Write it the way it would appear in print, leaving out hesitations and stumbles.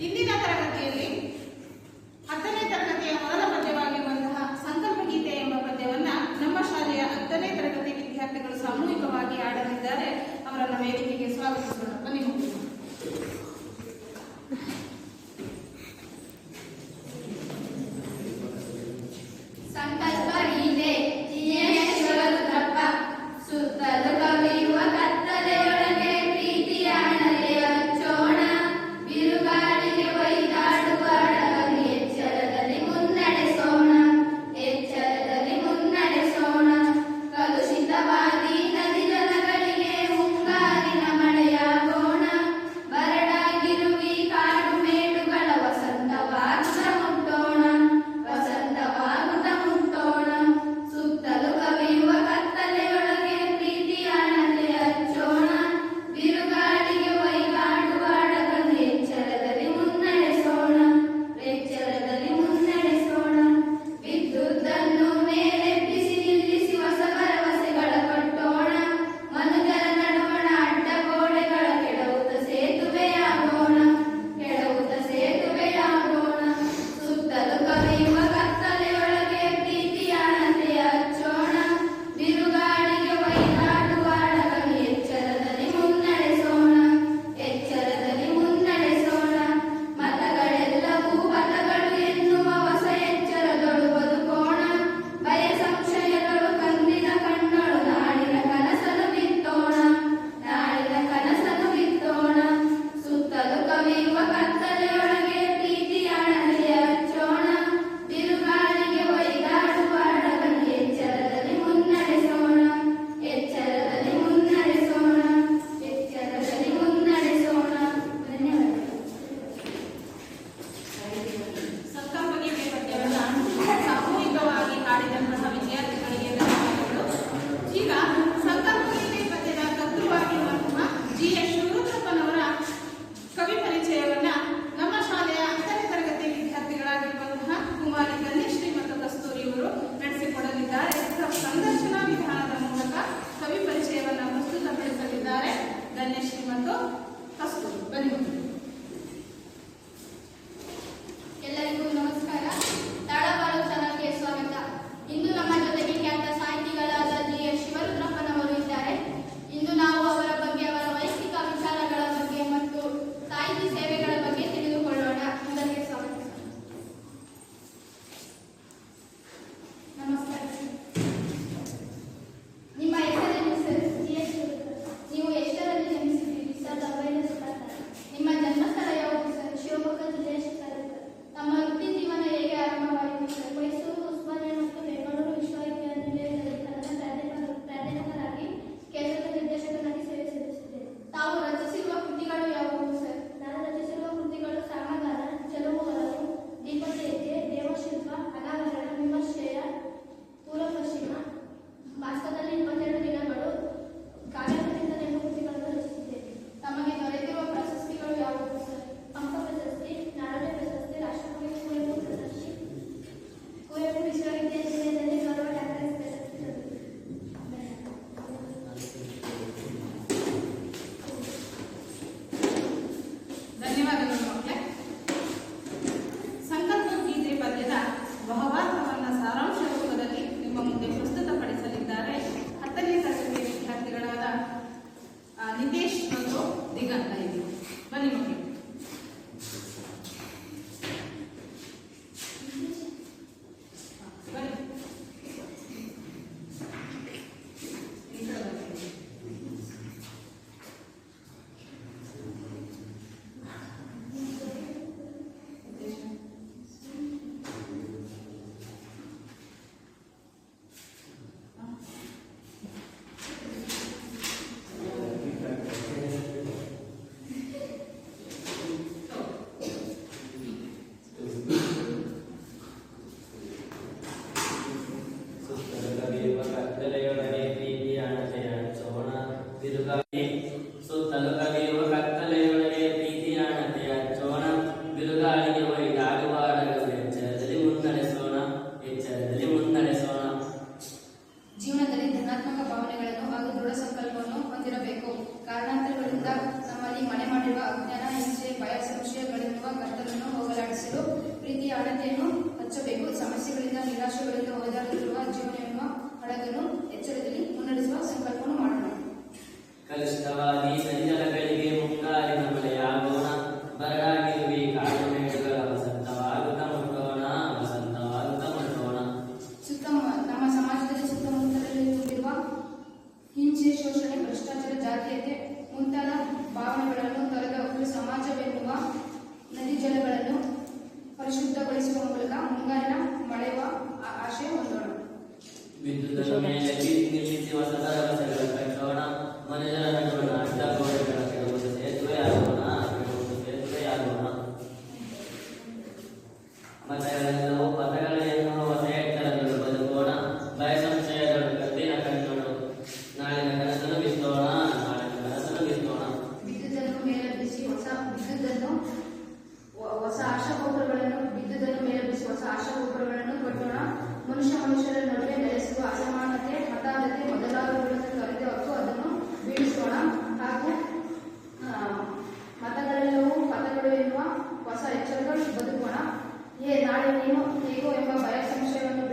ಇಂದಿನ ತರಗತಿಯಲ್ಲಿ 10ನೇ ತರಗತಿಯ ಮೊದಲ ಪದ್ಯವಾಗಿರುವಂತಹ ಸಂಕಲ್ಪ ಗೀತೆ ಎಂಬ ಪದ್ಯವನ್ನ ನಮ್ಮ ಶಾಲೆಯ 10ನೇ ತರಗತಿ ವಿದ್ಯಾರ್ಥಿಗಳು ಸಾಮೂಹಿಕವಾಗಿ ಆಡಲಿದ್ದಾರೆ. ಅವರನ್ನು ವೇದಿಕೆಗೆ ಸ್ವಾಗತಿಸೋಣ. ಬನ್ನಿ ಮಕ್ಕಳು. ಸಂಕಲ್ಪ ಗೀತೆ ಶಿವರುದ್ರಪ್ಪ. ಸುತ್ತಲೂ ಕವಿಯುವ ಕತ್ತಲೆಯೊಳಗೆ ಪ್ರೀತಿಯ ಅಣಲೆ ಹಚ್ಚೋಣ, ಬಿರುಗಾಳಿಗೆ ಒಯ್ದಾಡುವ ಅಡಗನ್ನು ಎಚ್ಚರದಲ್ಲಿ ಮುನ್ನಡೆಸೋಣ, ಎಚ್ಚರದಲ್ಲಿ ಮುನ್ನಡೆಸೋಣ. ಕಲುಷಿತವಾದಿ ನದಿ ಜಲಗಳಿಗೆ ಮುಂಗಾರಿನ ಮಳೆಯಾಗೋ ಜಾಗೃತಿಯನ್ನು ಹಚ್ಚಬೇಕು. ಸಮಸ್ಯೆಗಳಿಂದ ನಿರಾಶೆಗಳಿಂದ ಹೋರಾಡುತ್ತಿರುವ ಜೀವನ ಎನ್ನುವ ಹಡಗನ್ನು ಎಚ್ಚರದಲ್ಲಿ ಮುನ್ನಡೆಸುವ ಸಂಕಲ್ಪವನ್ನು ಮಾಡೋಣ. ಕಲುಷಿತವಾಗಿ ಸಂಜಲಗಳಿಗೆ ಮುಂಗಾರಿನ ಮಳೆಯಾಗೋಣ, ಬರಡಾಗಿರುವಿ ಕಾಡು ಮೇಡುಗಳ ವಸಂತವಾಗುತ್ತ ಮುಟ್ಟೋಣ, ವಸಂತವಾಗುತ್ತ ಮುಟ್ಟೋಣ. ನಮ್ಮ ಸಮಾಜದಲ್ಲಿ ಸುತ್ತಮುತ್ತಲಲ್ಲಿ ತುಂಬಿರುವ ಹಿಂಸೆ, ಶೋಷಣೆ, ಭ್ರಷ್ಟಾಚಾರ, ಜಾತೀಯತೆ ಮುಂತಾದ ಭಾವನೆಗಳನ್ನು ತೊರೆದು ಸಮಾಜವೆನ್ನುವ ನದಿ ಜಲಗಳನ್ನು ಪರಿಶುದ್ಧಗೊಳಿಸುವ ಮೂಲಕ ಮುಂಗಾರಿನ ಮಳೆಯುವ ಆಶೆ ಹೊಂದೋಣ. ವಿದ್ಯುತ್ ಮೇಲೆ ನಿಲ್ಲಿಸಿ ಹೊಸ ಭರವಸೆಗಳ ಕಟ್ಟೋಣ, ಮನುಜರ ನಡುವಣ ಅಡ್ಡಗೋಡೆಗಳ ಕೆಡುವುದು ಸೇತುವೆಯಾಗೋಣ, ಕೆಡುವುದು ಸೇತುವೆಯಾಗೋಣ. ಮತಗಳೆಲ್ಲವೂ ಪದಗಳೆನ್ನುವ ಹೊಸ ಎತ್ತರಗಳು ಬದುಕೋಣ, ಭಯ ಸಂಶಯಗಳು ಕದ್ದಿನ ಕಣ್ಣೋಣ, ನಾಳಿನ ಕನಸನ್ನು ಬಿತ್ತೋಣ, ನಾಳಿನ ಕನಸನ್ನು ಬಿತ್ತೋಣ. ವಿದ್ಯುತ್ತನ್ನು ಮೇಲೆಬ್ಬಿಸಿ ಹೊಸ ಆಶಾಗೋಪುರಗಳನ್ನು ಕಟ್ಟೋಣ. ಮನುಷ್ಯರ ನಡುವೆ ನೆಲೆಸುವ ಅಸಮಾನತೆ, ಹತಾಶತೆ ಮೊದಲಾದವುಗಳನ್ನು ತೊರೆದು ಅದನ್ನು ಬೀಳಿಸೋಣ. ಹಾಗೂ ಮತಗಳೆಲ್ಲವೂ ಪದಗಳು ಎನ್ನುವ ಹೊಸ ಎಚ್ಚರಗಳು ಬದುಕೋಣ. ನಾಳೆ ನೀನು ಹೇಗೋ ಎಂಬ ಭಯ ಸಂಶಯವನ್ನು